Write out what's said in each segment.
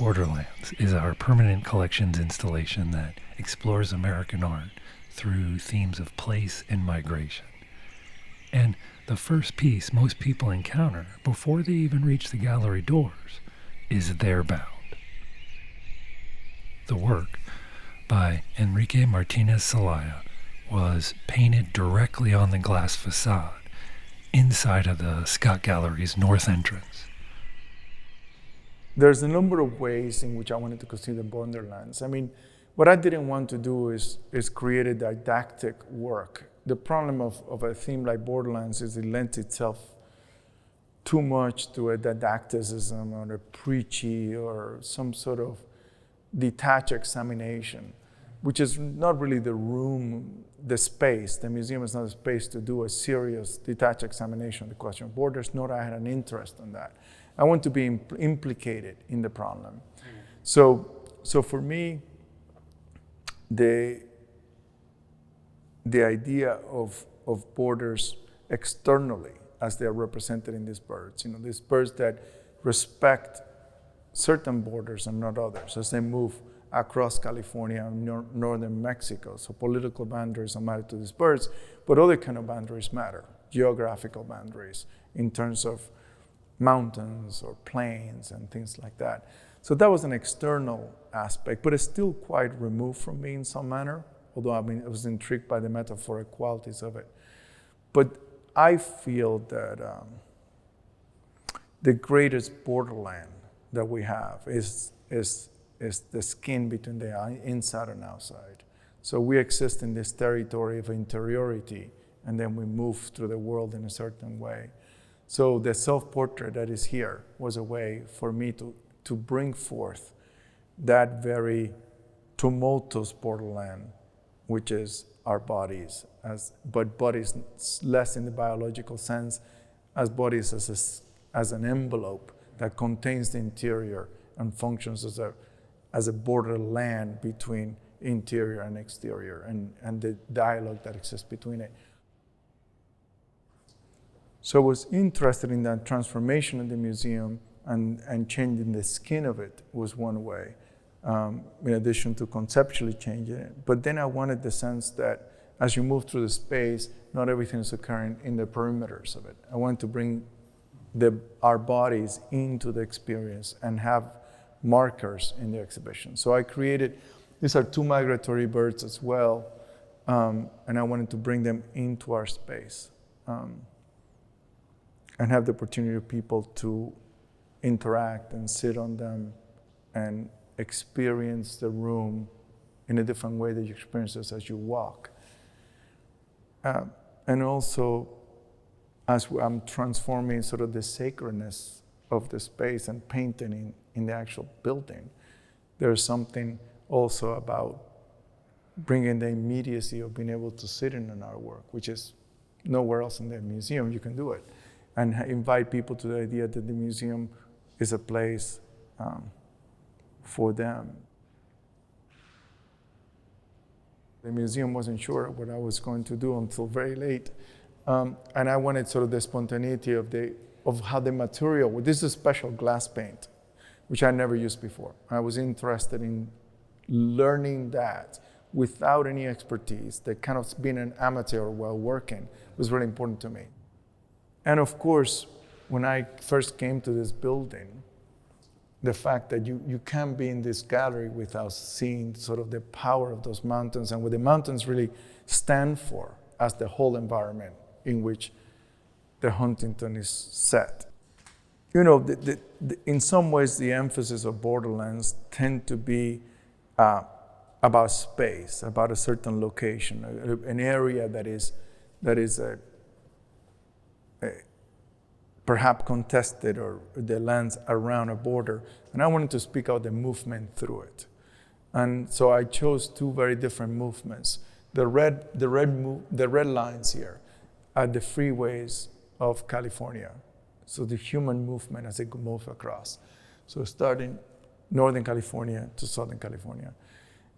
Borderlands is our permanent collections installation that explores American art through themes of place and migration. And the first piece most people encounter before they even reach the gallery doors is They're Bound. The work, by Enrique Martinez Celaya, was painted directly on the glass facade inside of the Scott Gallery's north entrance. There's a number of ways in which I wanted to consider Borderlands. I mean, what I didn't want to do is create a didactic work. The problem of a theme like Borderlands is it lends itself too much to a didacticism or a preachy or some sort of detached examination, which is not really the room, the space. The museum is not a space to do a serious detached examination of the question of borders, nor I had an interest in that. I want to be implicated in the problem. So for me, the idea of borders externally as they are represented in these birds, these birds that respect certain borders and not others as they move across California and northern Mexico. So political boundaries are matter to these birds, but other kind of boundaries matter, geographical boundaries in terms of mountains or plains and things like that. So that was an external aspect, but it's still quite removed from me in some manner, although I was intrigued by the metaphoric qualities of it. But I feel that the greatest borderland that we have is the skin between the inside and outside. So we exist in this territory of interiority, and then we move through the world in a certain way. So the self-portrait that is here was a way for me to bring forth that very tumultuous borderland, which is our bodies, but bodies less in the biological sense, as bodies as an envelope that contains the interior and functions as a borderland between interior and exterior and the dialogue that exists between it. So I was interested in that transformation of the museum and changing the skin of it was one way, in addition to conceptually changing it. But then I wanted the sense that as you move through the space, not everything is occurring in the perimeters of it. I wanted to bring our bodies into the experience and have markers in the exhibition. So I created, these are two migratory birds as well, and I wanted to bring them into our space. And have the opportunity of people to interact and sit on them and experience the room in a different way that you experience this as you walk. And also, as I'm transforming sort of the sacredness of the space and painting in the actual building, there's something also about bringing the immediacy of being able to sit in an artwork, which is nowhere else in the museum you can do it. And invite people to the idea that the museum is a place for them. The museum wasn't sure what I was going to do until very late. And I wanted sort of the spontaneity of how the material, this is a special glass paint, which I never used before. I was interested in learning that without any expertise, that kind of being an amateur while working was really important to me. And of course, when I first came to this building, the fact that you can't be in this gallery without seeing sort of the power of those mountains and what the mountains really stand for as the whole environment in which the Huntington is set. In some ways, the emphasis of Borderlands tend to be about space, about a certain location, an area that is perhaps contested or the lands around a border. And I wanted to speak out the movement through it. And so I chose two very different movements. The red lines here are the freeways of California. So the human movement as it moves across. So starting Northern California to Southern California.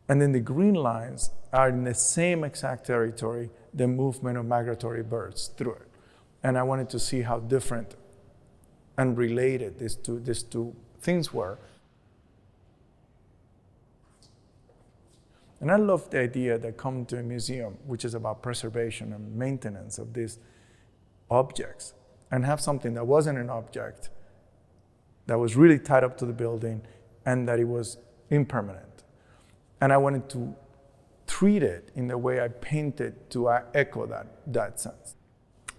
And then the green lines are in the same exact territory, the movement of migratory birds through it. And I wanted to see how different and related these two things were. And I love the idea that come to a museum, which is about preservation and maintenance of these objects, and have something that wasn't an object, that was really tied up to the building, and that it was impermanent. And I wanted to treat it in the way I painted to echo that sense.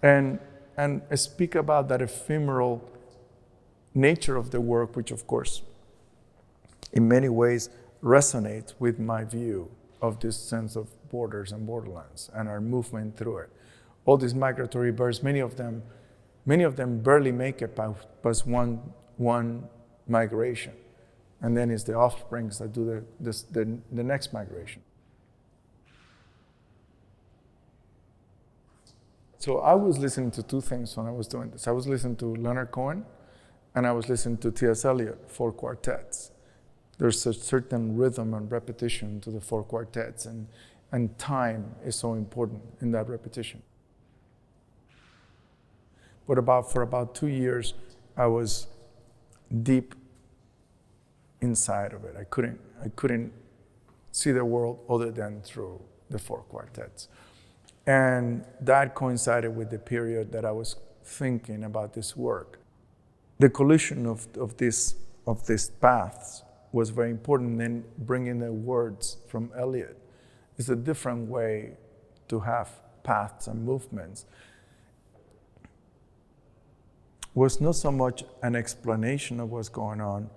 And speak about that ephemeral nature of the work, which of course, in many ways, resonates with my view of this sense of borders and borderlands and our movement through it. All these migratory birds, many of them barely make it past one migration, and then it's the offsprings that do the next migration. So I was listening to two things when I was doing this. I was listening to Leonard Cohen, and I was listening to T.S. Eliot, four quartets. There's a certain rhythm and repetition to the four quartets, and time is so important in that repetition. But for about 2 years, I was deep inside of it. I couldn't see the world other than through the four quartets. And that coincided with the period that I was thinking about this work. The collision of these paths was very important. Then bringing the words from Eliot is a different way to have paths and movements. Was not so much an explanation of what's going on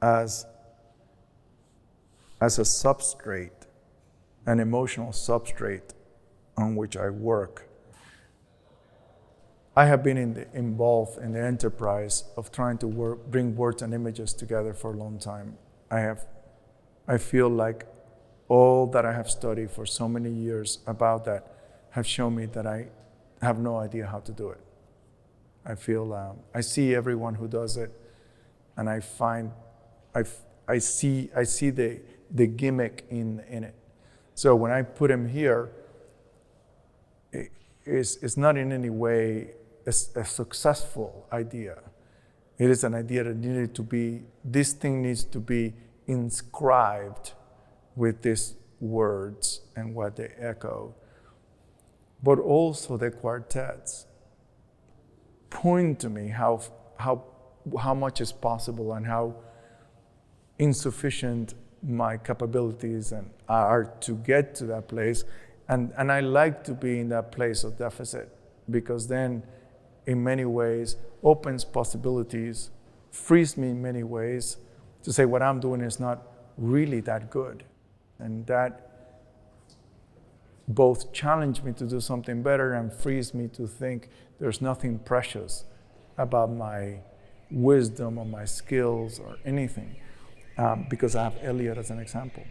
as a substrate, an emotional substrate on which I work. I have been involved in the enterprise of trying to bring words and images together for a long time. I feel like all that I have studied for so many years about that have shown me that I have no idea how to do it. I feel I see everyone who does it, and I see the gimmick in it. So when I put him here, it's not in any way a successful idea. It is an idea that this thing needs to be inscribed with these words and what they echo. But also the quartets point to me how much is possible and how insufficient my capabilities are to get to that place. And I like to be in that place of deficit, because then in many ways opens possibilities, frees me in many ways to say what I'm doing is not really that good. And that both challenged me to do something better and frees me to think there's nothing precious about my wisdom or my skills or anything, because I have Eliot as an example.